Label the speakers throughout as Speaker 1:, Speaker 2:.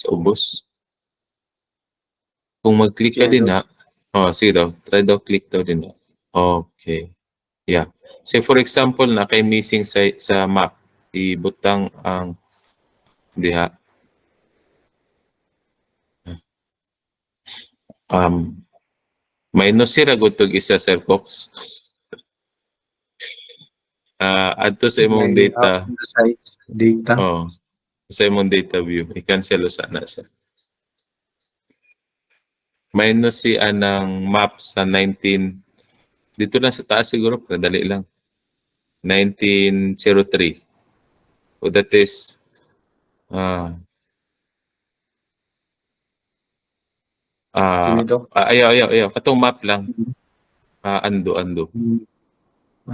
Speaker 1: Sa ubos. Kung mag-click ka
Speaker 2: Kaya
Speaker 1: din
Speaker 2: daw,
Speaker 1: ha. Sige daw. Try daw click daw din ha. Okay. Yeah. Say for example na kay missing sa map. Ibutang ang diha. Minus sira gud tog isa Sir Cox. Adto sa imong
Speaker 2: may up
Speaker 1: data.
Speaker 2: on the side data.
Speaker 1: Oh, sa imong data view. I-cancel sana siya. Minus si anang map sa 19. Dito lang sa taas siguro, dali lang. 1903. So that is
Speaker 2: Ganito.
Speaker 1: ayaw. Katong map lang. Ando.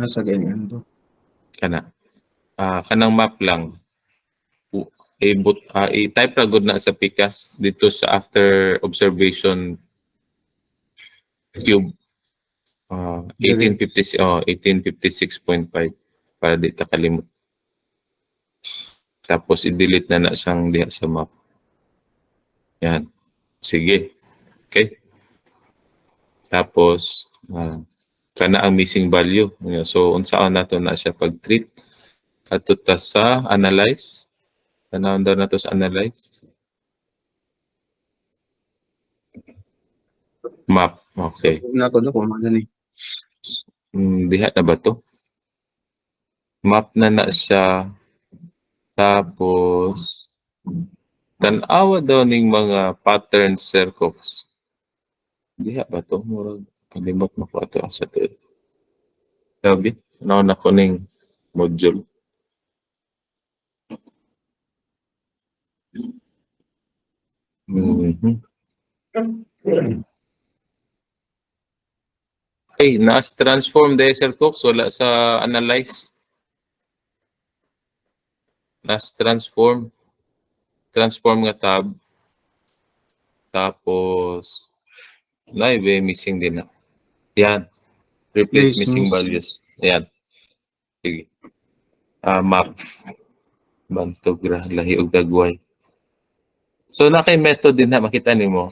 Speaker 2: Sa ganyan to.
Speaker 1: Kana. Kanang map lang. I-type ra gud na sa PICAS dito sa after observation cube. 1856.5 para di ta kalimot. Tapos i-delete na siyang diha sa map. Yan. Sige. Okay. Tapos kana ang missing value. So unsaon nato na siya pag-treat adto ta sa analyze. Tanawon daw nato sa analyze. Map. Okay.
Speaker 2: Nato na kung ano ni.
Speaker 1: Diha na ba to? Map na siya. Tapos tan-awa daw ning mga pattern Sir Cox. Diha ba to? Murag kalimot mo ko ato sa to. Sabi, na ko ning module. Ay, naas transform dahil Sir Cox, wala sa analyze. Naas transform nga tab. Tapos, live missing din na. Yan. Replace missing values. Yan. Sige. Map. Bantogra, lahi og dagway. So, nakay method din na, makita nimo.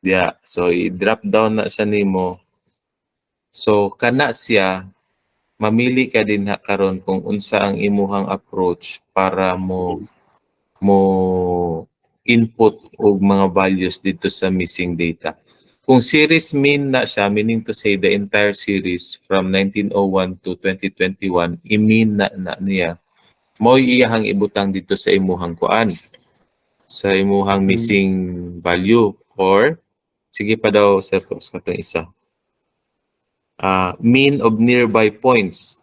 Speaker 1: Yeah. So, i-drop down na siya nimo. So, kana siya, mamili ka din ha karon kung unsa ang imuhang approach para mo input og mga values dito sa missing data. Kung series mean na siya, meaning to say the entire series from 1901 to 2021, i-mean na niya, mo iyahang ibutang dito sa imuhang kuan, sa imuhang missing value, or sige pa daw Sir Cox katong isa. Mean of nearby points.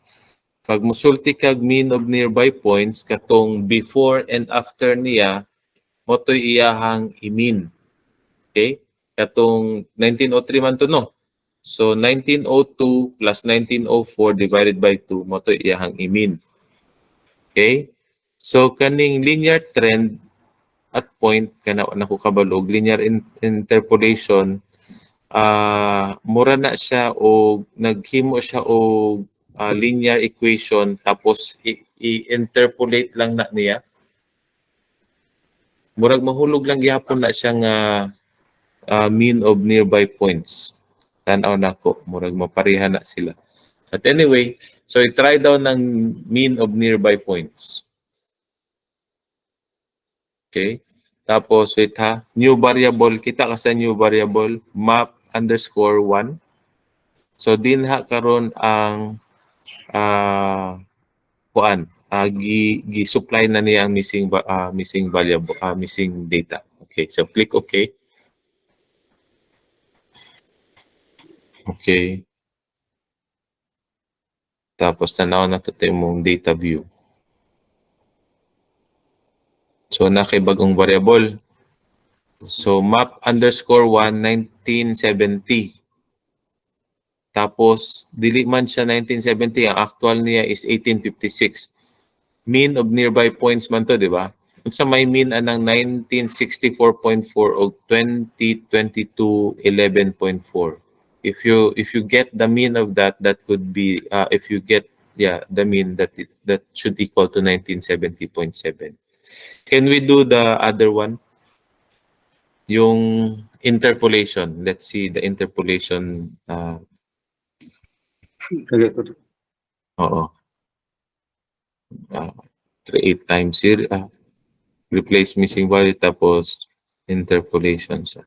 Speaker 1: Pag musulti kag mean of nearby points katong before and after niya, mo to'y iyahang i-mean. Okay? Katong 1903 man to no. So 1902 plus 1904 divided by 2, mo to'y iyahang i-mean. Okay? So kaning linear trend at point kana nako kabalog, linear interpolation, mura na siya o naghimo siya o linear equation tapos i-interpolate lang na niya. Murag mahulog lang gyapon na siya nga mean of nearby points. Tanaw na ko, murag mapareha na sila. But anyway, so i-try daw ng mean of nearby points. Okay? Tapos wait ha, new variable, kita ka sa new variable, map underscore 1. So din ha karon ang gi-supply na niya ang missing variable, missing data. Okay, so click OK. Okay. Tapos tanaw na to imong data view. So na kay bagong variable. So map underscore 1, 1970. Tapos dili man siya 1970, ang actual niya is 1856. Mean of nearby points man to, di ba? Kung sa may mean anang 1964.4 o 2022 11.4. If you get the mean of that could be if you get the mean that should equal to 1970.7. Can we do the other one? Yung interpolation. Let's see the interpolation.
Speaker 2: Ito.
Speaker 1: Oo. Create time series. Replace missing value tapos interpolation siya.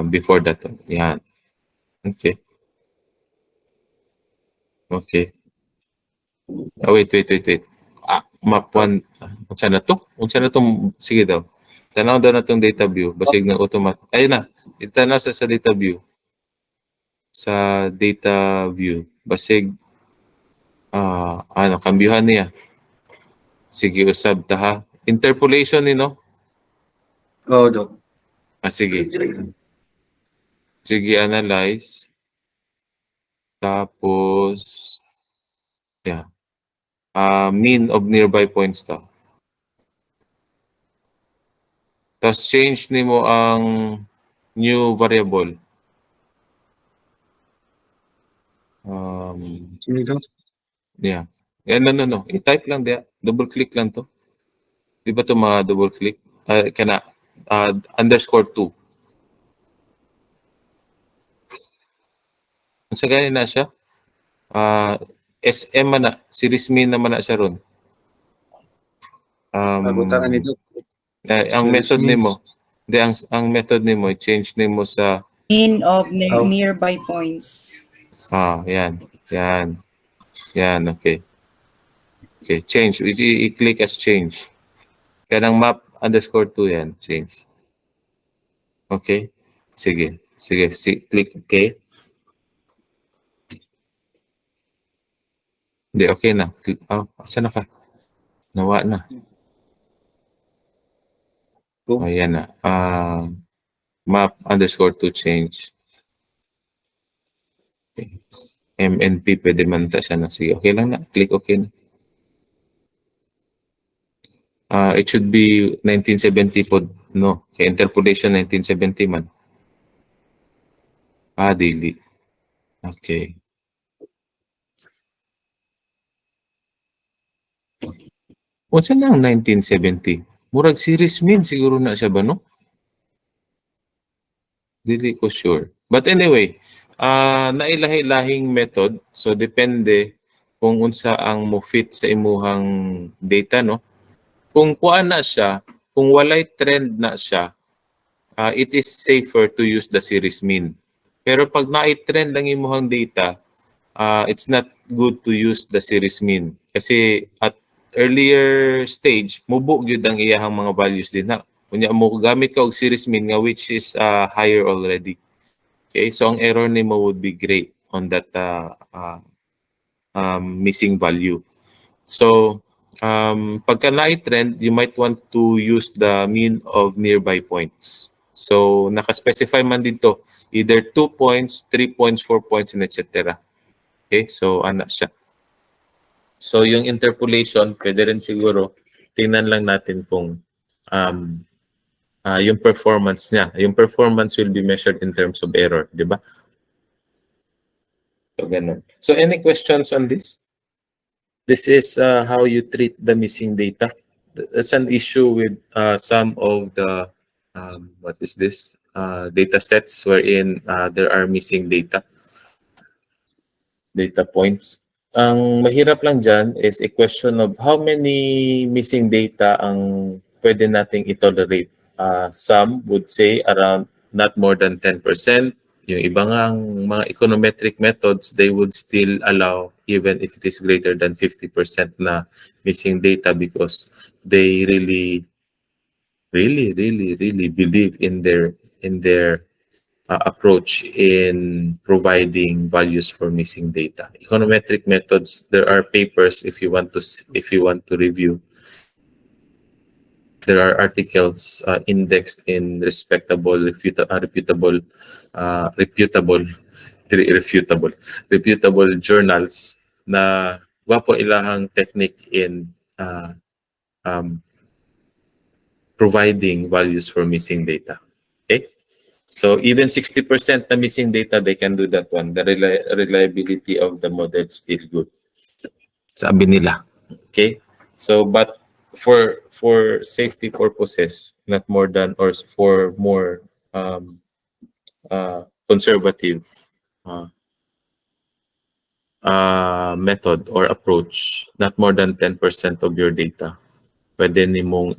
Speaker 1: Before that. Yan. Okay. Okay. Wait. Map 1. Unsa na to? Unsa na to? Sige daw. Tanaw daw na tong data view. Basig na automatic. Ayun na. Itanaw sa data view. Sa data view. Basig kambyuhan niya. Sige, usab ta ha. Interpolation ni no?
Speaker 2: Oo, Dok.
Speaker 1: Sige. Sige, analyze. Tapos, yeah. Mean of nearby points to. Tapos change nimo ang new variable.
Speaker 2: Sino Dok?
Speaker 1: Yeah. No. I-type lang dia. Double click lang to. Di ba to double click? Kana _2. Sa ganyan na siya. SM man na. Series mean naman na siya ron.
Speaker 2: Pagutangan ni Dok.
Speaker 1: Ang
Speaker 2: Series
Speaker 1: method
Speaker 2: mean.
Speaker 1: nimo. Hindi, ang method nimo, i-change nimo sa
Speaker 3: Mean of nearby points.
Speaker 1: yan. Yan, okay. Okay, change. I-click as change. Kaya ng map _2 yan, change. Okay? Sige. Click okay. Hindi, okay na. Saan na ka? Nawa na. Yan na. Map _2 change. Okay. MNP, pwede man ta siya na. Sige, okay lang na. Click okay na. It should be 1970 po, no? Kaya interpolation 1970 man. Daily. Okay. What's na ang 1970? Murag series mean siguro na siya ba, no? Dili ko sure. But anyway, nailahi-lahing method. So, depende kung unsa ang mo fit sa imuhang data, no? Kung kuan na siya, kung walay trend na siya, it is safer to use the series mean. Pero pag na-trend ang imuhang data, it's not good to use the series mean. Kasi at earlier stage, mubo gyud ang iyahang mga values din na. Kunya mo gamit ka og series mean nga which is higher already. Okay, so ang error nimo would be great on that missing value. So pagka na-trend, you might want to use the mean of nearby points. So naka-specify man dito either 2 points, 3 points, 4 points, and etc. Okay, so ana siya. So yung interpolation, pwede rin siguro tingnan lang natin kung yung performance niya. Yung performance will be measured in terms of error, di ba? So ganun. So any questions on this? This is how you treat the missing data. That's an issue with some of the what is this? Data sets wherein there are missing data points. Ang mahirap lang dyan is a question of how many missing data ang pwede nating itolerate. Some would say around not more than 10%. Yung ibang mga econometric methods, they would still allow even if it is greater than 50% na missing data because they really believe in their approach in providing values for missing data. Econometric methods, there are papers if you want to review. There are articles indexed in reputable journals na wapo ilahang technique in providing values for missing data. Okay? So even 60% na missing data, they can do that one. The reliability of the model is still good. Sabi nila. Okay? So, but for safety purposes, not more than or for more conservative uh, method or approach, not more than 10% of your data pwede nimong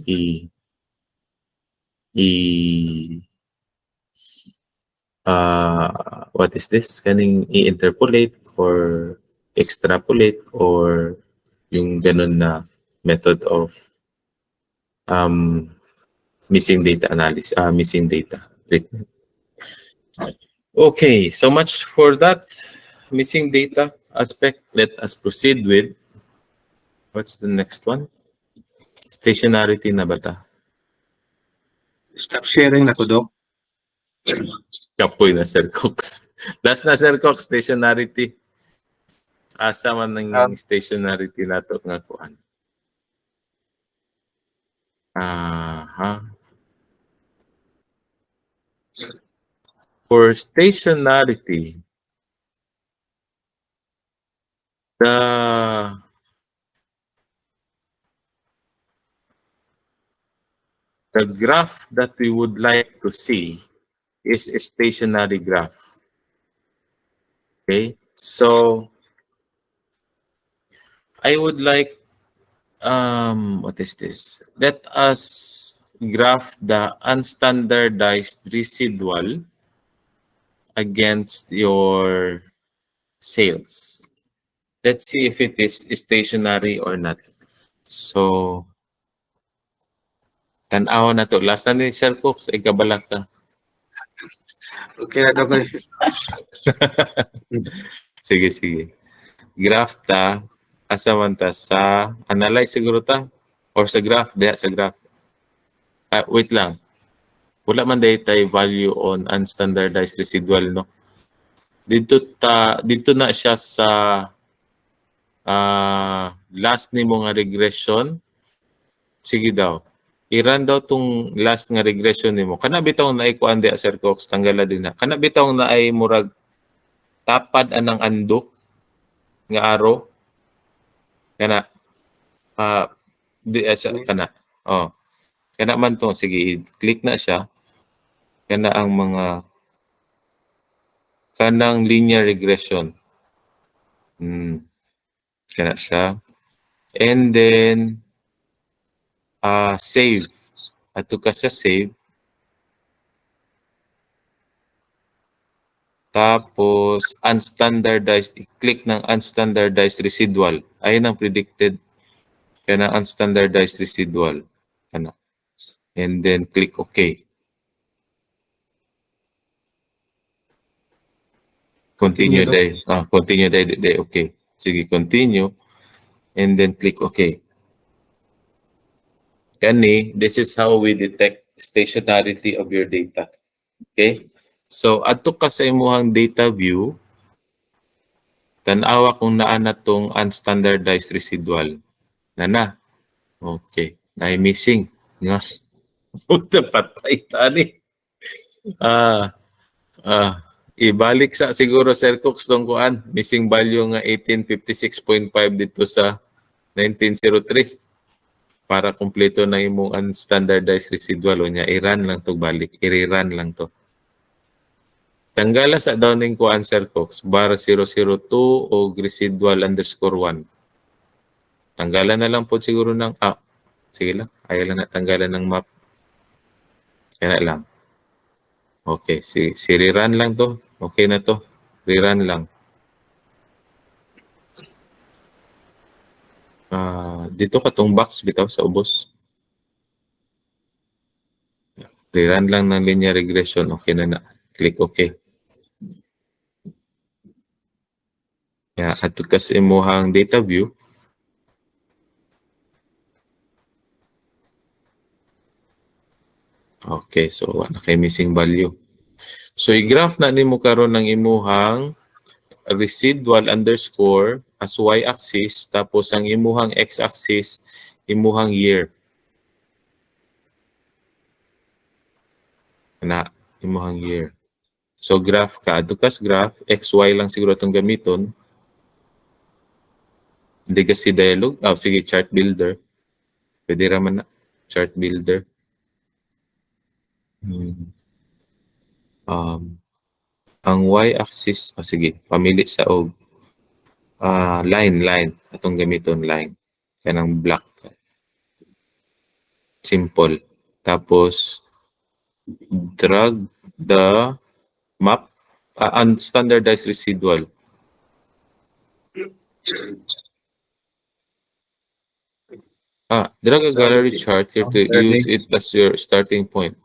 Speaker 1: what is this? Kaning i-interpolate or extrapolate or yung ganun na method of missing data analysis, missing data treatment. Okay, so much for that missing data aspect. Let us proceed with what's the next one? Stationarity na ba ta?
Speaker 2: Stop sharing na ko, Doc.
Speaker 1: Kapoy na Sir Cox. Last na Sir Cox, stationarity. Asa man ng stationarity nato nga kuan. For stationarity, the graph that we would like to see is a stationary graph. Okay, so I would like, what is this? Let us graph the unstandardized residual against your sales. Let's see if it is stationary or not. So, tanaw na to. Last na ni Sir Cox, ay kabala ka.
Speaker 2: Okay na, Doc.
Speaker 1: Sige, sige. Graph ta, asa man ta sa analyze siguro ta? Or sa graph? Diya, sa graph. Wait lang. Wala man data value on unstandardized residual, no? Dito na siya sa last ni mo nga regression. Sige daw. I-run daw tong last nga regression nimo. Kana bitaw na ikuan di Sir Cox, tanggala din na. Kana bitaw na ay murag tapad anang andok nga arrow. Kana kana. Oh. Kana man to, sige, click na siya. Kana ang mga kanang linear regression. Kana siya. And then save. Ato ka sa save. Tapos unstandardized, i-click ng unstandardized residual. Ayun ang predicted kana unstandardized residual. Kana. And then click OK. Continue day. Continue day. Okay. Sige, continue. And then click OK. Kani, this is how we detect stationarity of your data. Okay? So, ato ka sa imuhang data view, tanawa kung naa na tong unstandardized residual. Na. Okay. Na missing. Yes. Puta patay tani. Ibalik sa siguro Sir Cox tong kuan, missing value nga 1856.5 dito sa 1903 para kumpleto na imong unstandardized residual o niya i-run lang to balik, i-rerun lang to. Tanggala sa downing kuan Sir Cox bar 002 o residual _1. Tanggalan na lang po siguro ng sige lang, ayaw lang na tanggalan ng map. Kaya lang. Okay, si rerun lang to. Okay na to. Rerun lang. Dito ka tong box bitaw sa ubos. Rerun lang ng linear regression. Okay na. Click OK. Ato ka sa imuhang data view. Okay, so wala kay missing value. So i-graph na nimo karon ng imuhang residual underscore as y-axis tapos ang imuhang x-axis imuhang year. Imuhang year. So graph ka, adukas graph, xy lang siguro itong gamiton. Legacy dialog, sige chart builder. Pwede raman na. Chart builder. Ang y-axis, sige, pamili sa og line. Atong gamiton line. Kanang black. Simple. Tapos, drag the map unstandardized residual. Drag a gallery chart here to use it as your starting point.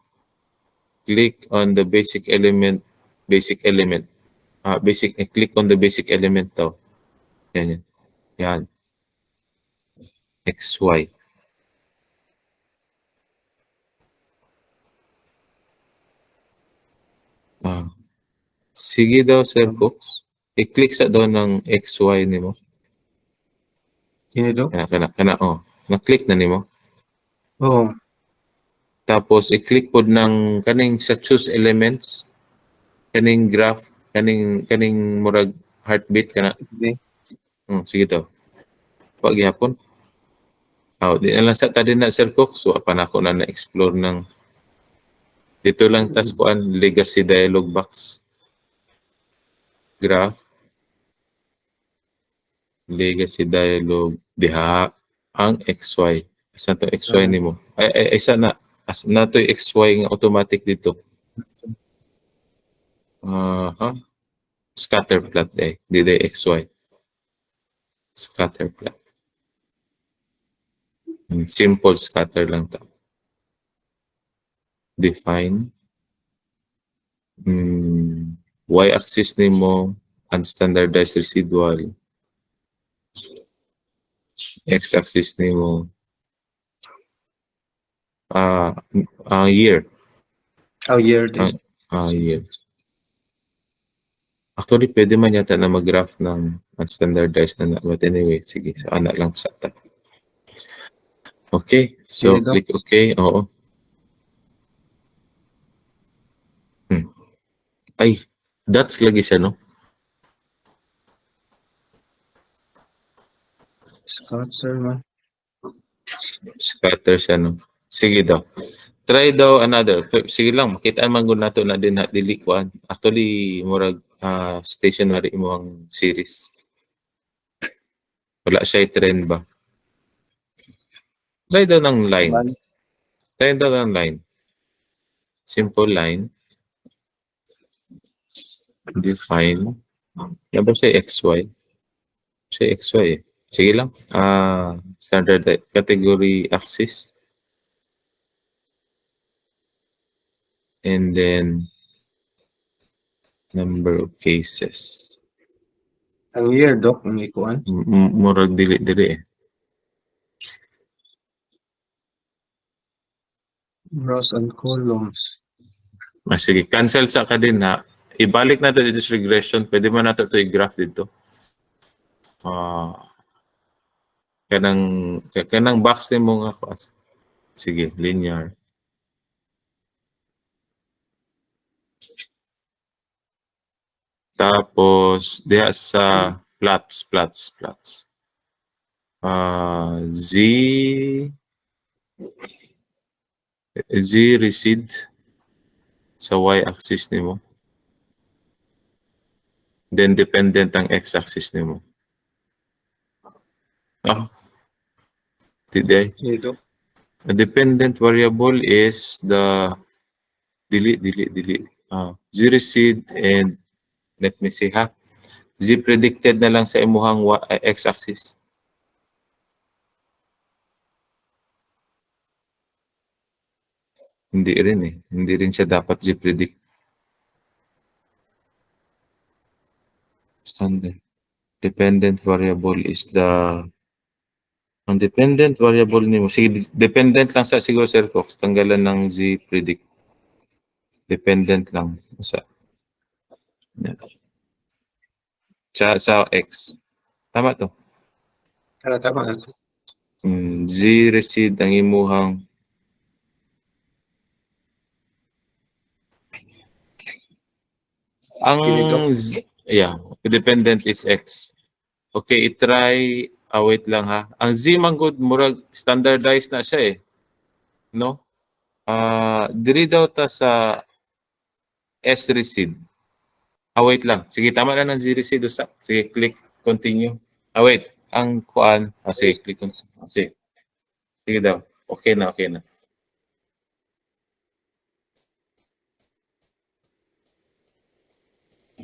Speaker 1: Click on the basic element. Click on the basic element daw. Yan. XY. Sige daw, Sir Cox. I-click sa daw ng XY nimo.
Speaker 2: Sino, Dok?
Speaker 1: Kana, na-click na nimo.
Speaker 2: Oo.
Speaker 1: Tapos, i-click po ng kaning sa choose elements, kaning graph, kaning murag heartbeat, kana.
Speaker 2: Okay.
Speaker 1: Sige daw. Pag gihapon. Di na lang sa tadi na, Sir Cox. So, apan ako na na-explore ng dito lang taskuan, legacy dialog box. Graph. Legacy dialog. Diha ang XY. Asa to XY nimo? Ay isa na. As na to XY nga automatic dito. Scatter plot di XY. Scatter plot. Simple scatter lang to. Define. Y-axis nimo unstandardized residual. X-axis nimo year.
Speaker 2: Year din.
Speaker 1: Year. Actually, pwede man yata na mag-graph ng unstandardized na. But anyway, sige. So, anak lang sa tab. Okay. So, click OK. Oo. Ay, dots lagi siya, no?
Speaker 2: Scatter man.
Speaker 1: Scatter siya, no? Sige daw. Try daw another. Sige lang, makita man gud nato na din dili kuan. Actually, murag stationary mo ang series. Wala siya trend ba? Try daw ng line. Try daw ng line. Simple line. Define. Yan ba siya XY? Siya XY eh. Sige lang. Standard category axis. And then number of cases.
Speaker 2: Ang year, Dok, ang ikuan.
Speaker 1: Murag dili eh.
Speaker 2: Rows and columns.
Speaker 1: Sige, cancel sa ka din ha. Ibalik nato dito sa regression. Pwede man nato ito i-graph dito. Kanang box ni mo nga. Sige, linear. Tapos, diha sa plots. Z recede sa y-axis nimo. Then dependent ang x-axis nimo. Today. A dependent variable is the delete. Z recede and let me see ha. Z predicted na lang sa imuhang x-axis. Hindi rin eh. Hindi rin siya dapat Z predict. Standard. Dependent variable is ang dependent variable nimo. Sige, dependent lang sa siguro Sir Cox. Tanggalan ng Z predict. Dependent lang sa X. Tama to.
Speaker 2: Tama.
Speaker 1: Z recede ang imuhang dependent is X. Okay, i-try wait lang ha. Ang Z man good murag standardized na siya eh. No? Diri daw ta sa S receive. Wait lang. Sige, tama na ng Z receive usa. Sige, click continue. Wait. Ang kuan. Sige, click continue. Sige. Sige daw. Okay na, okay na.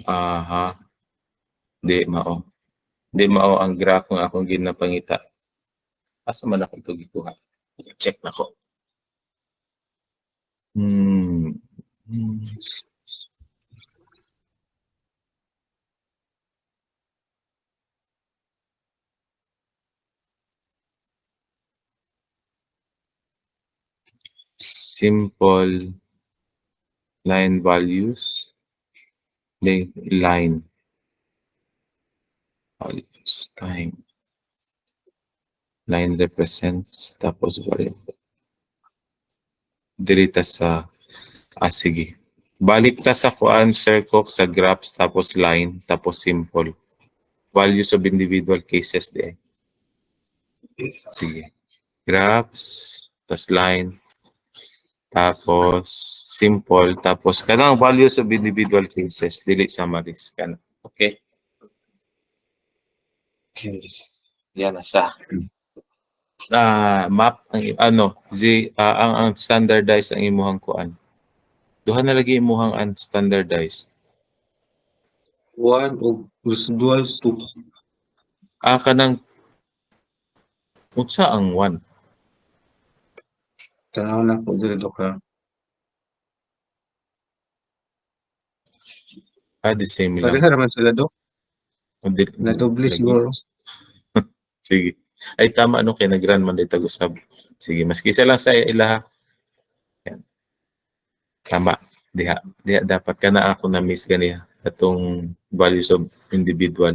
Speaker 1: Aha. Di mao. Di mao ang graph nga akong ginapangita. Asa man ako ito gikuha? Check na ko. Hmm. Simple line values. Line values time. Line represents tapos variable. Dirita sa sige. Balik ta sa kuan Sir Cook sa graphs tapos line tapos simple. Values of individual cases di. Sige. Graphs tapos line tapos simple tapos kanang values of individual cases dili summaries kana. Okay. Okay. Yan na siya. Map ang ang standardized ang imuhang kuan. Duha na lagi imuhang unstandardized.
Speaker 2: 1 o residual 2.
Speaker 1: Kanang unsa ang 1?
Speaker 2: Tanaw na ko diri Dok ha.
Speaker 1: The same lang.
Speaker 2: Pareha naman sila Dok. Na doble
Speaker 1: Lagi.
Speaker 2: siguro.
Speaker 1: Sige. Ay tama kay nag-run man dito usab. Sige, maski isa lang sa ilaha. Yan. Tama. Diha dapat kana ako na miss ganiya atong values of individual.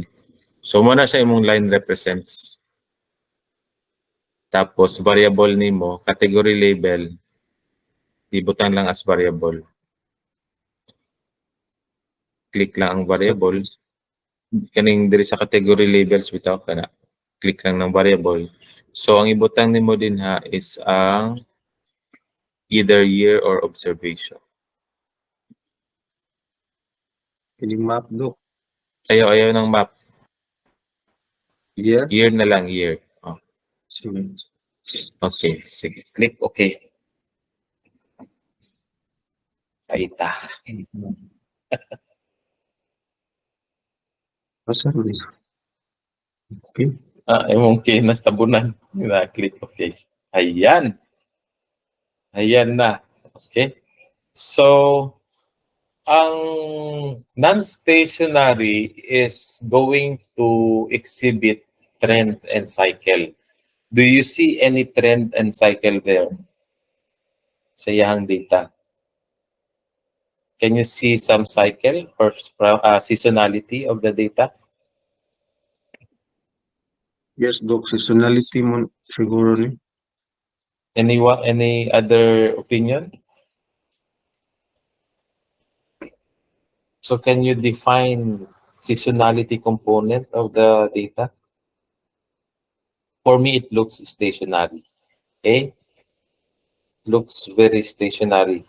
Speaker 1: So mo na siya imong line represents. Tapos variable nimo, category label ibutan lang as variable. Click lang ang variable. Kaning diri sa category labels bitaw kana. Click lang ng variable. So ang ibutang nimo din ha is ang either year or observation.
Speaker 2: Kining map Dok.
Speaker 1: Ayaw ng map.
Speaker 2: Year.
Speaker 1: Year na lang, year. Oh.
Speaker 2: Sige.
Speaker 1: Okay, sige. Click okay. Saita.
Speaker 2: Asa rin. Okay.
Speaker 1: Emong okay, nastabunan. Na-click okay. Ayan. Ayan na. Okay. So, ang non-stationary is going to exhibit trend and cycle. Do you see any trend and cycle there sa iyang data? Can you see some cycle or seasonality of the data?
Speaker 2: Yes Dok, seasonality mo siguro ni.
Speaker 1: Any other opinion? So can you define seasonality component of the data? For me, it looks stationary. Okay? Looks very stationary.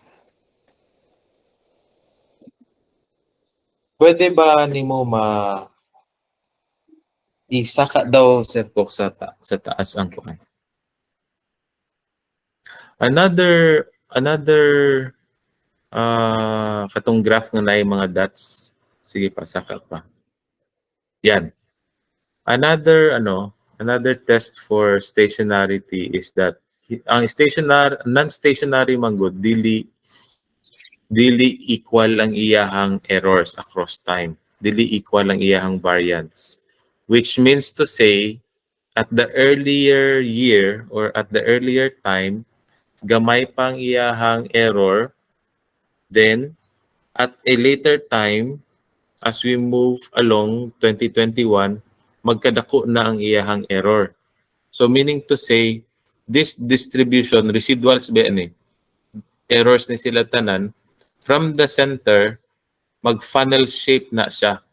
Speaker 1: Pwede ba nimo isaka daw Sir Cook sa taas ang kuan? Another katong graph nga naay mga dots. Sige pa, saka pa. Yan. Another test for stationarity is that ang non-stationary man good dili equal ang iyahang errors across time. Dili equal ang iyahang variance. Which means to say, at the earlier year or at the earlier time, gamay pang iyahang error. Then, at a later time, as we move along 2021, magkadako na ang iyahang error. So meaning to say, this distribution, residuals ba yan errors ni sila tanan, from the center, mag-funnel shape na siya,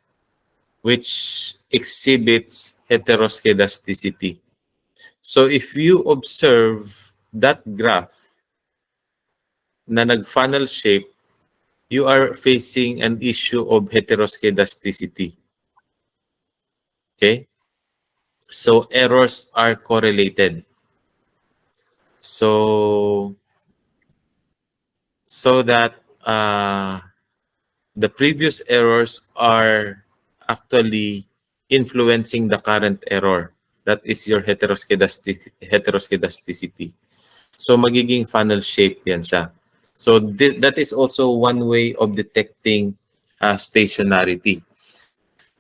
Speaker 1: which exhibits heteroskedasticity. So if you observe that graph na nag-funnel shape, you are facing an issue of heteroskedasticity. Okay? So errors are correlated. So that the previous errors are actually influencing the current error. That is your heteroskedasticity. So magiging funnel shape yan siya. So that is also one way of detecting stationarity.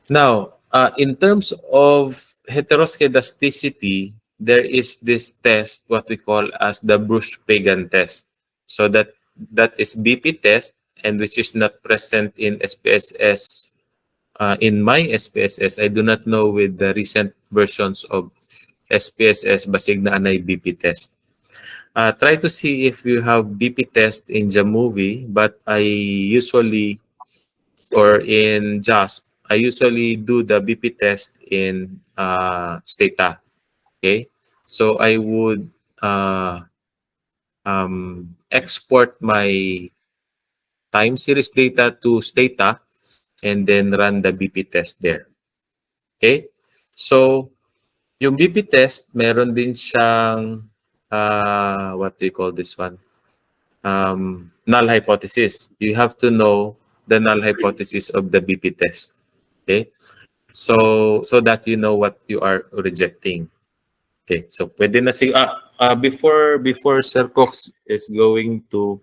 Speaker 1: Now, in terms of heteroskedasticity, there is this test, what we call as the Bruch-Pagan test. So that is BP test, and which is not present in SPSS. In my SPSS, I do not know with the recent versions of SPSS, basig na anay BP test. Try to see if you have BP test in Jamovie, but I usually, or in JASP, I usually do the BP test in Stata. Okay, so I would export my time series data to Stata and then run the BP test there. Okay, so yung BP test, meron din siyang what do you call this one? Null hypothesis. You have to know the null hypothesis of the BP test. Okay, so that you know what you are rejecting. Okay, so pwede na before Sir Cox is going to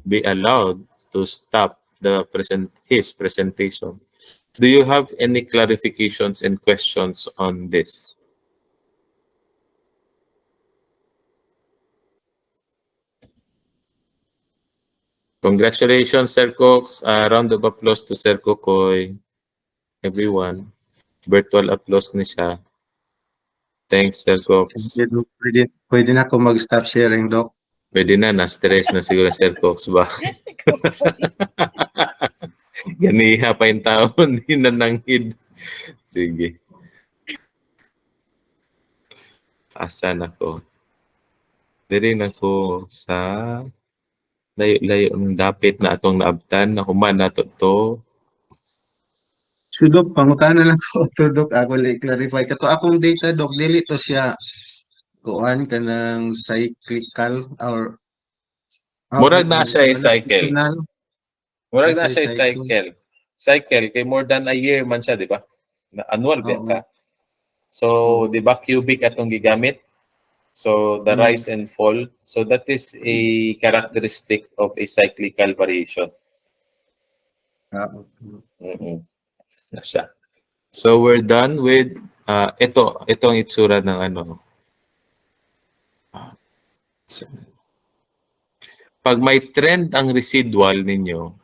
Speaker 1: be allowed to stop his presentation, do you have any clarifications and questions on this? Congratulations, Sir Cox. Round of applause to Sir Kokoy. Everyone. Virtual applause na siya. Thanks, Sir Cox.
Speaker 2: Pwede na ako mag-stop sharing, Doc.
Speaker 1: Pwede na, na-stress na siguro Sir Cox ba? Ganiha pa yung taon, hindi na nanghid. Sige. Asan ako? Diri na ko sa layo-layo ang dapit na atong naabtan na human na to.
Speaker 2: So, Doc, pangutana lang ko to, Doc. Ako clarify. Kato akong data, Doc, dili to siya kuan ka ng cyclical or
Speaker 1: Murag na siya cycle.
Speaker 2: seasonal.
Speaker 1: Murag na
Speaker 2: Nasa
Speaker 1: siya cycle. Cycle, kay more than a year man siya, di ba? Na annual ba ka? So, di ba, cubic atong gigamit? So, the rise and fall. So, that is a characteristic of a cyclical variation. Na siya. So, we're done with, ito ang itsura ng ano. Pag may trend ang residual ninyo,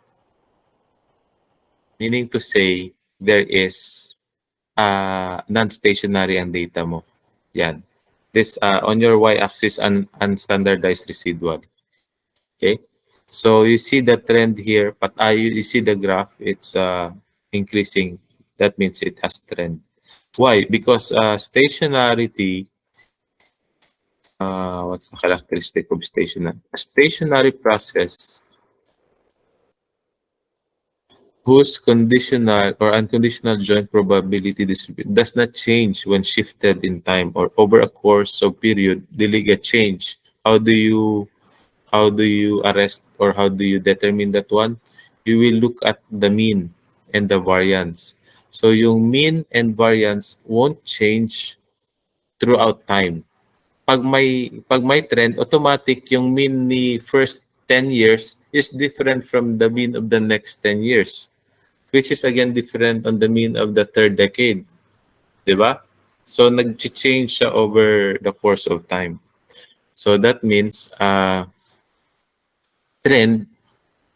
Speaker 1: meaning to say, there is non-stationary ang data mo. Yan. This, on your y-axis, unstandardized residual. Okay? So, you see the trend here, but you see the graph, it's increasing. That means it has trend. Why? Because stationarity, what's the characteristic of stationary? A stationary process whose conditional or unconditional joint probability distribution does not change when shifted in time or over a course of period, dili get change. How do you arrest or how do you determine that one? You will look at the mean and the variance. So yung mean and variance won't change throughout time. Pag may trend, automatic yung mean ni first 10 years is different from the mean of the next 10 years, which is again different on the mean of the third decade. Diba? So nag-change siya over the course of time. So that means trend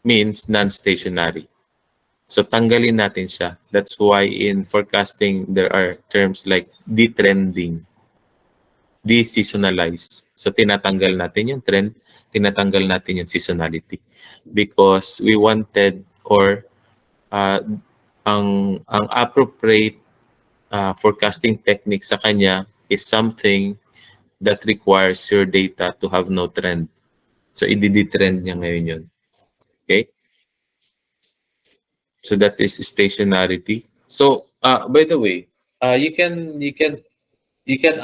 Speaker 1: means non-stationary. So tanggalin natin siya. That's why in forecasting there are terms like detrending, de-seasonalize. So tinatanggal natin yung trend, tinatanggal natin yung seasonality because we wanted or ang appropriate forecasting technique sa kanya is something that requires your data to have no trend. So, i-trend niya ngayon yun. Okay? So, that is stationarity. So, by the way, you can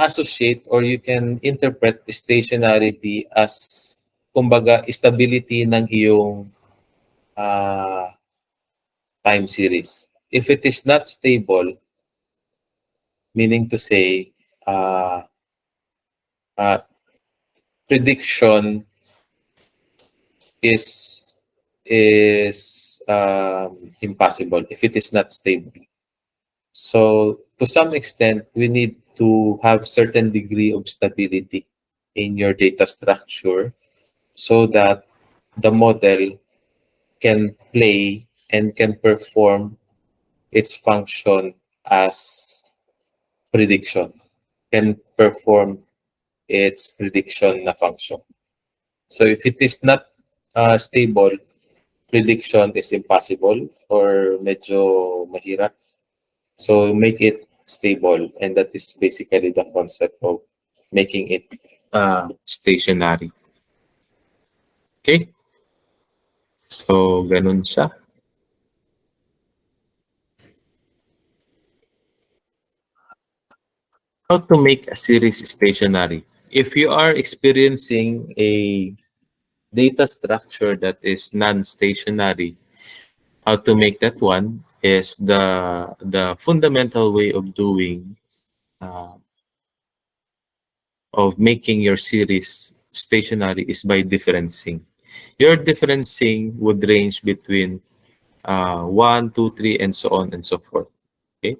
Speaker 1: associate or you can interpret stationarity as kumbaga stability ng iyong time series. If it is not stable, meaning to say prediction is impossible if it is not stable. So to some extent, we need to have certain degree of stability in your data structure so that the model can play and can perform its function as prediction, can perform its prediction na function. So if it is not stable, prediction is impossible or medyo mahirap. So make it stable, and that is basically the concept of making it stationary. Okay? So, ganun siya. How to make a series stationary? If you are experiencing a data structure that is non-stationary, how to make that one is the fundamental way of doing of making your series stationary is by differencing. Your differencing would range between 1, 2, 3, and so on and so forth. Okay?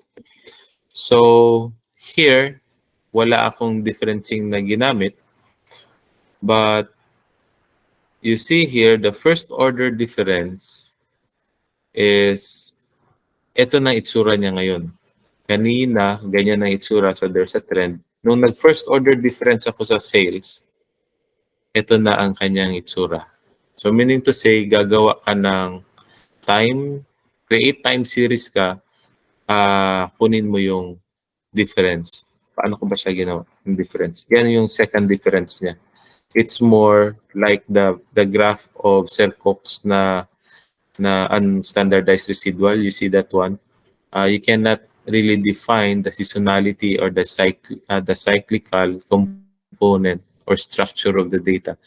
Speaker 1: So, here, wala akong differencing na ginamit. But, you see here, the first order difference is, ito na itsura niya ngayon. Kanina, ganyan ang itsura, so there's a trend. Nung nag-first order difference ako sa sales, ito na ang kanyang itsura. So, meaning to say, gagawa ka ng create time series ka, kunin mo yung difference. Paano ko ba siya ginawa? Yung difference. Yan yung second difference niya. It's more like the graph of Selcox na unstandardized residual. You see that one? You cannot really define the seasonality or the cyclical component or structure of the data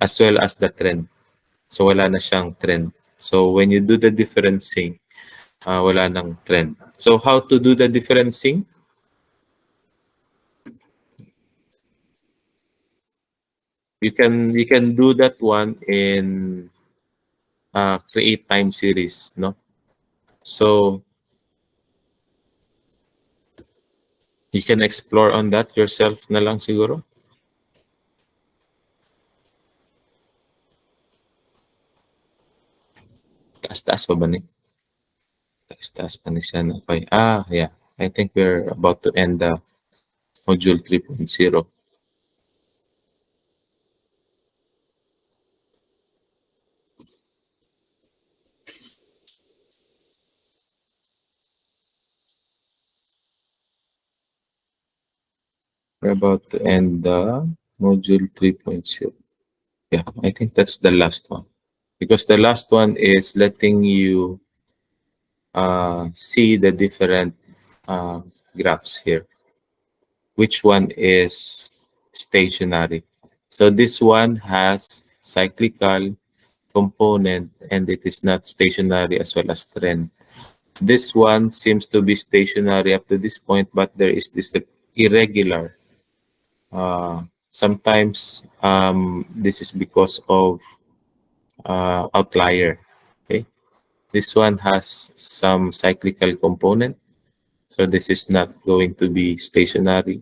Speaker 1: as well as the trend. So wala na siyang trend. So when you do the differencing, wala nang trend. So how to do the differencing? You can do that one in create time series, no? So you can explore on that yourself na lang siguro. Taas-taas pa ba ni? Taas-taas pa ni siya na. Okay. Yeah. I think we're about to end the module 3.0. We're about to end the module 3.0. Yeah, I think that's the last one. Because the last one is letting you see the different graphs here. Which one is stationary? So this one has cyclical component and it is not stationary as well as trend. This one seems to be stationary up to this point, but there is this irregular. Sometimes this is because of outlier. Okay, this one has some cyclical component, so this is not going to be stationary.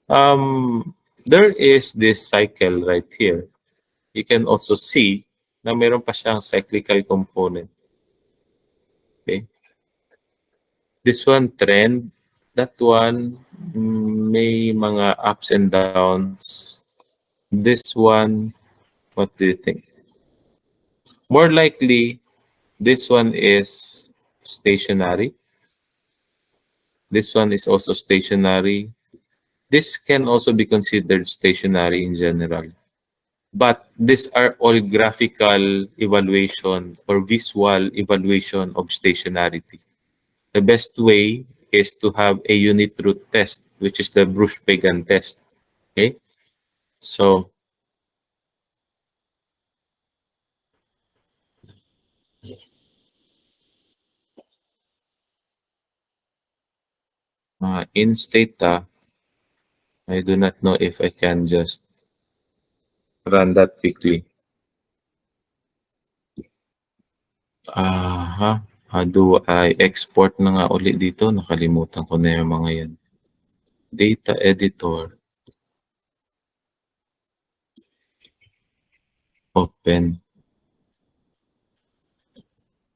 Speaker 1: There is this cycle right here. You can also see na meron pa siyang cyclical component. Okay. This one trend, that one may mga ups and downs. This one, what do you think? More likely, this one is stationary. This one is also stationary. This can also be considered stationary in general. But these are all graphical evaluation or visual evaluation of stationarity. The best way is to have a unit root test, which is the Bruce-Pagan test. Okay? So, in Stata, I do not know if I can just run that quickly. How do I export na nga ulit dito? Nakalimutan ko na yung mga yan. Data editor. Open.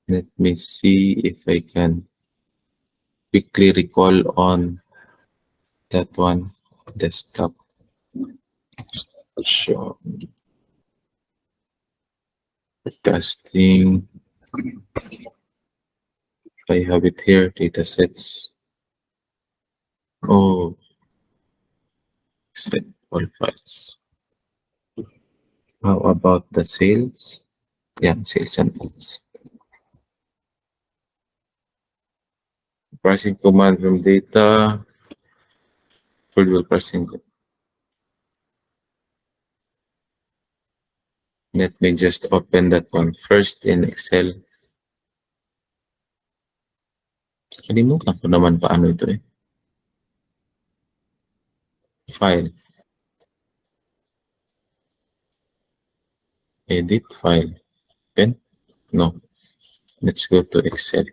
Speaker 1: Let me see if I can quickly recall on that one. Desktop. Show. Testing. I have it here, datasets. Oh, set all files. How about the sales? Yeah, sales and files. Parsing command from data. Virtual parsing. Let me just open that one first in Excel. Kalimutan ko naman paano ito eh. File. Edit file. Open? No. Let's go to Excel.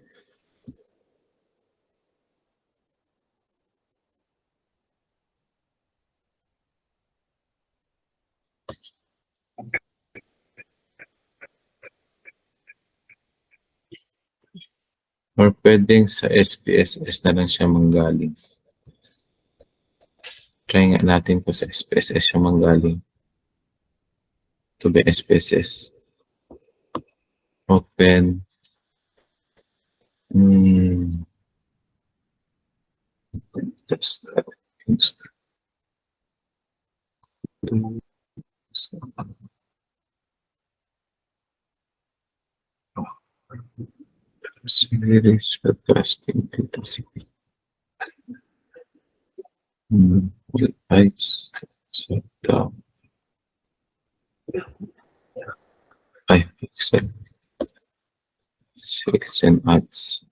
Speaker 1: Or pwedeng sa SPSS na lang siya manggaling. Try nga natin po sa SPSS siya manggaling. To be SPSS. Open. Just series broadcasting data series. Types. Shut down. I accept. Sales and ads.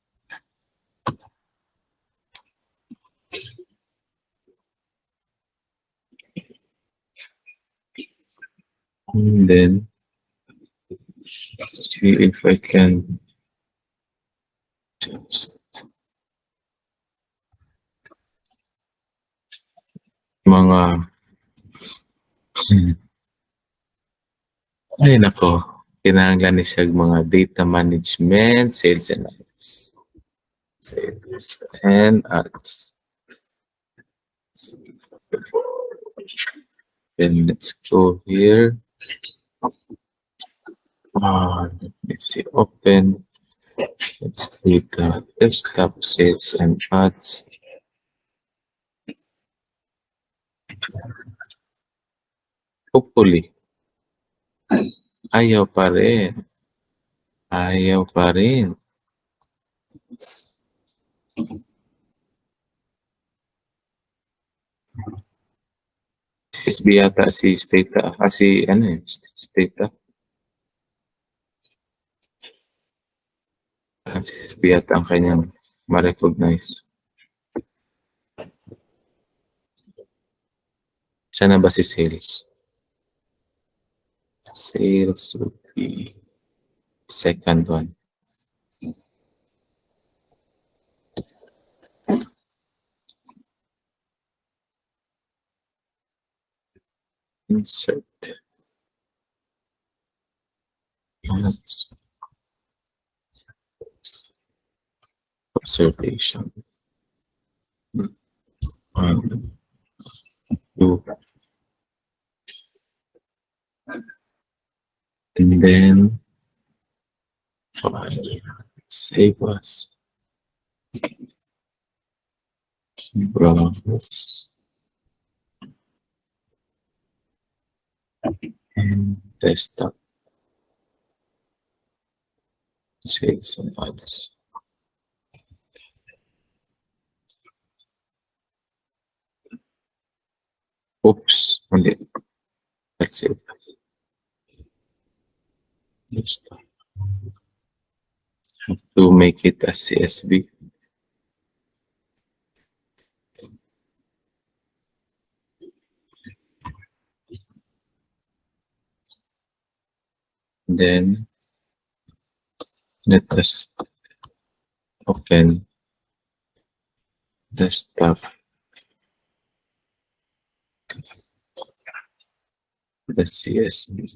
Speaker 1: And then see if I can just mga ay nako, kinahanglan ni siya mga data management, sales and ads. Sales and ads. Then let's go here. Let me see, open. Let's do the desktop sales and ads. Hopefully. Ayaw pa rin. Ayaw pa rin. SB yata si Stata. Si ano eh, Stata. Si SB yata ang kanyang ma-recognize. Sana ba si sales? Sales would be second one. Insert. Observation. 1, 2. And then 5. Save us. browse and desktop sales and others. Oops, only that's it. Desktop. Have to make it a CSV. Then let us open desktop, the CSV.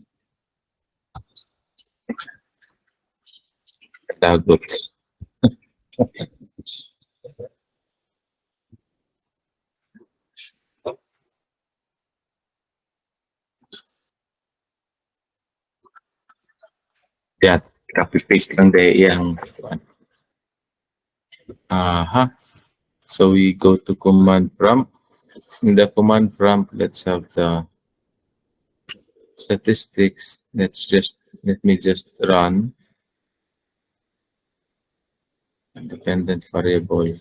Speaker 1: Lagot. Yeah, copy paste lang dahil yung so we go to command prompt. In the command prompt, let's have the statistics. Let me just run independent variable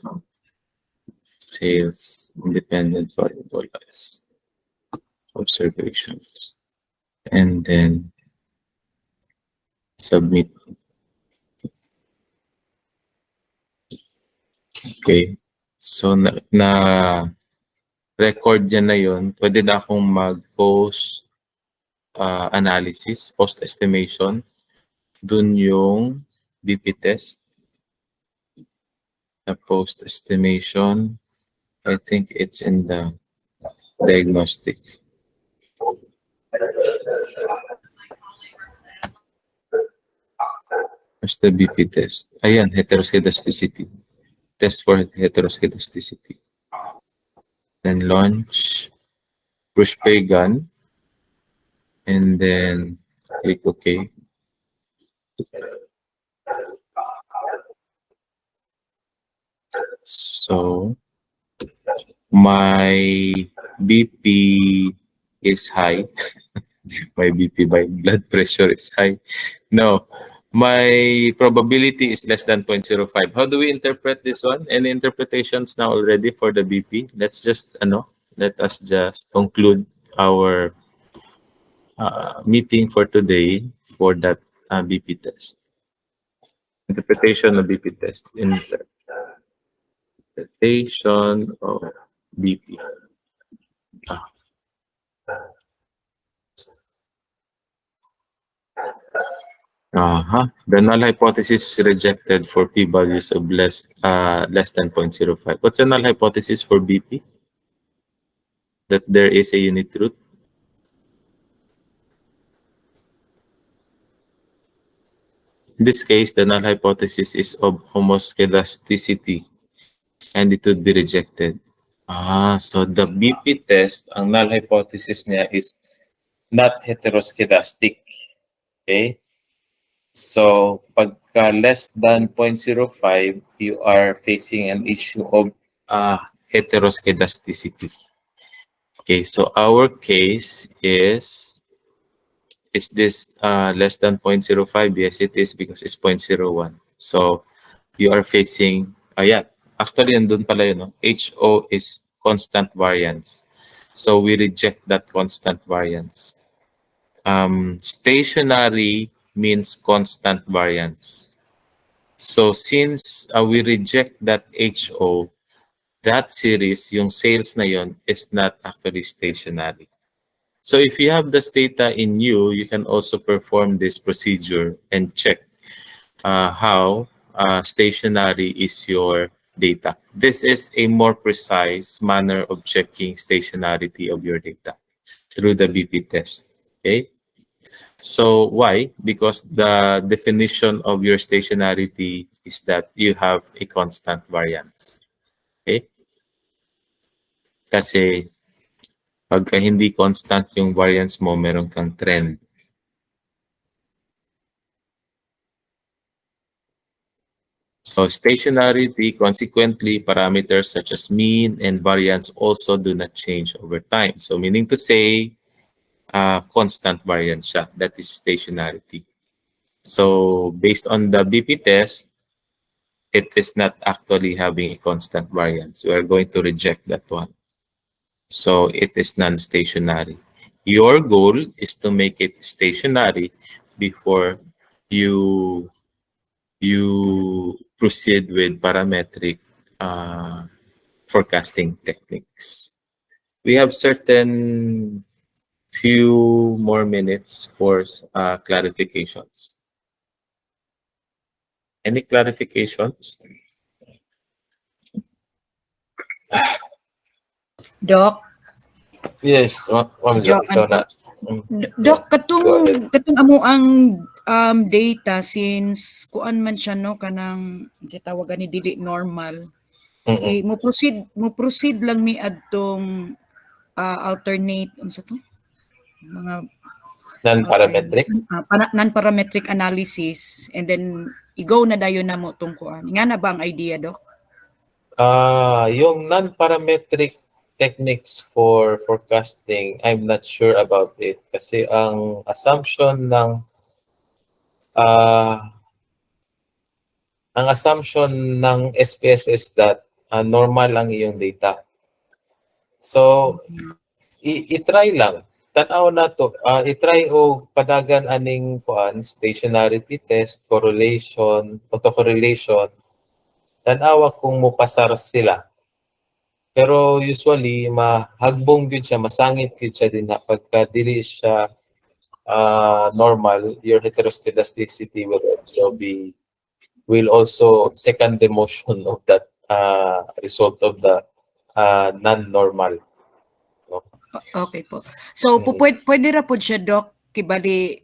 Speaker 1: sales independent variable as observations, and then submit. Okay. So na record niya na yun. Pwede na akong mag-post analysis, post estimation. Dun yung BP test. The post estimation, I think it's in the diagnostic. Where's the BP test? Ayan, heteroscedasticity. Test for heteroscedasticity. Then launch, push pay gun, and then click OK. So my BP is high. My BP by blood pressure is high. No, my probability is less than 0.05. How do we interpret this one? Any interpretations now already for the BP? Let us just conclude our meeting for today for that BP test. Interpretation of BP test. Interpretation of BP. The null hypothesis is rejected for p-values of less than 0.05. What's the null hypothesis for BP? That there is a unit root. In this case, the null hypothesis is of homoscedasticity, and it would be rejected. So the BP test, ang null hypothesis niya is not heteroscedastic. Okay? So, pagka less than 0.05, you are facing an issue of heteroscedasticity. Okay, so our case is this less than 0.05? Yes, it is because it's 0.01. So, you are facing, actually, nandun pala yun, no? HO is constant variance. So, we reject that constant variance. Stationary means constant variance. So since we reject that HO, that series, yung sales na yun, is not actually stationary. So if you have this data in U, you can also perform this procedure and check how stationary is your data. This is a more precise manner of checking stationarity of your data through the BP test. Okay. So why? Because the definition of your stationarity is that you have a constant variance. Okay? Kasi pagka hindi constant yung variance mo, meron kang trend. So stationarity, consequently, parameters such as mean and variance also do not change over time. So meaning to say, constant variance siya. That is stationarity. So based on the BP test, it is not actually having a constant variance. We are going to reject that one. So it is non-stationary. Your goal is to make it stationary before you proceed with parametric forecasting techniques. We have certain few more minutes for clarifications. Any clarifications?
Speaker 3: Doc,
Speaker 1: Yes, Ma'am Jo,
Speaker 3: Doc,
Speaker 1: ikaw na.
Speaker 3: Doc,
Speaker 1: Go ahead.
Speaker 3: katong amo ang data since kuan man siya no kanang si tawagan ni dili normal.
Speaker 1: Mm-mm.
Speaker 3: Mo proceed lang mi adtong alternate unsa to? Mga
Speaker 1: Non-parametric?
Speaker 3: non-parametric analysis and then i-go na dayon na mo tong kuan. Nga na ba ang idea, Doc?
Speaker 1: Yung non-parametric techniques for forecasting, I'm not sure about it. Kasi ang assumption ng SPS is that normal ang iyong data. So, i-try lang. Tanaw na to. I-try o padagan aning stationarity test, correlation, autocorrelation. Tanawa kung mupasar sila. Pero usually, mahagbong gyud siya, masangit gyud siya din pagka dili siya normal, your heteroscedasticity will also second the motion of that result of the non-normal.
Speaker 3: Okay po. So pwede ra pud siya, Doc, kibali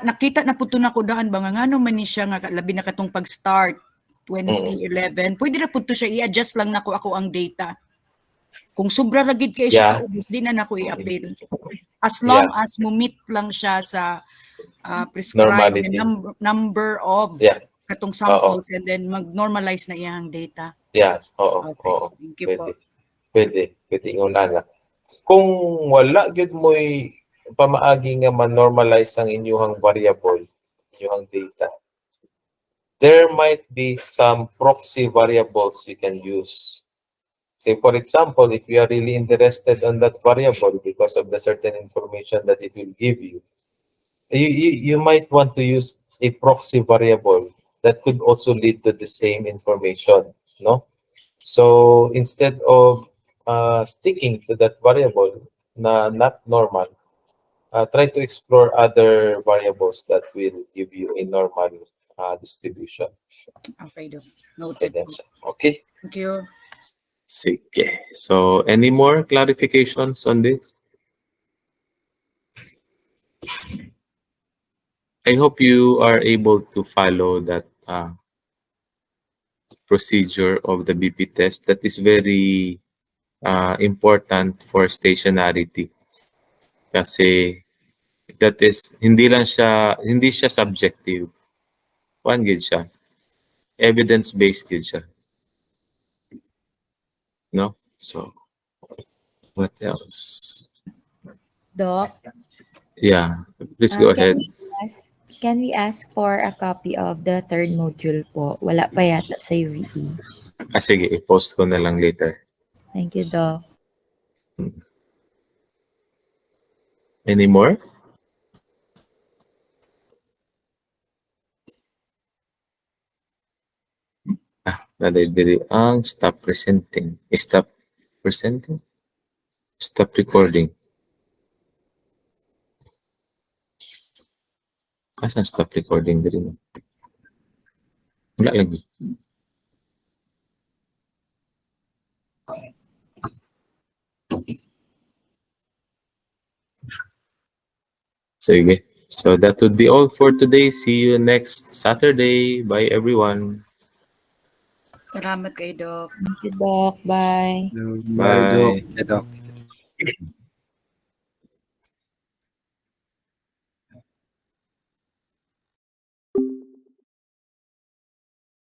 Speaker 3: nakita na pud to na ko daan ba nga ngano man ni siya nga labi na katong pag-start 2011. Pwede ra pud to siya i-adjust lang nako ako ang data. Kung sobra ra gid kay siya kaubos di na nako i-appeal. As long as mo meet lang siya sa prescribed number of katong samples and then mag-normalize na iyang data.
Speaker 1: Yeah, oo.
Speaker 3: Okay.
Speaker 1: Oo.
Speaker 3: Thank you po.
Speaker 1: Pwede inguna. Kung wala gyud mo'y pamaagi nga man-normalize ang inyong variable, inyong data, there might be some proxy variables you can use. Say, for example, if you are really interested on that variable because of the certain information that it will give you, you might want to use a proxy variable that could also lead to the same information, no? So instead of sticking to that variable not normal, try to explore other variables that will give you a normal distribution.
Speaker 3: Okay, Doc. Noted.
Speaker 1: Okay.
Speaker 3: Thank you.
Speaker 1: Sige. So any more clarifications on this? I hope you are able to follow that procedure of the BP test. That is very important for stationarity. Kasi that is hindi siya subjective. One good siya. Evidence-based good siya. No? So what else?
Speaker 4: Doc?
Speaker 1: Yeah, please go ahead.
Speaker 4: Can we ask for a copy of the third module po? Wala pa yata sa UVE.
Speaker 1: Sige, i-post ko na lang later.
Speaker 4: Thank you, Doc.
Speaker 1: Any more? Nadadiri ang stop presenting. Stop presenting? Stop recording. Kasan stop recording diri mo? Wala lagi. Sige. So that would be all for today. See you next Saturday. Bye everyone.
Speaker 3: Salamat kay Doc.
Speaker 4: Thank you, Doc. Bye.
Speaker 2: Bye, Doc.
Speaker 1: Bye.
Speaker 2: Doc.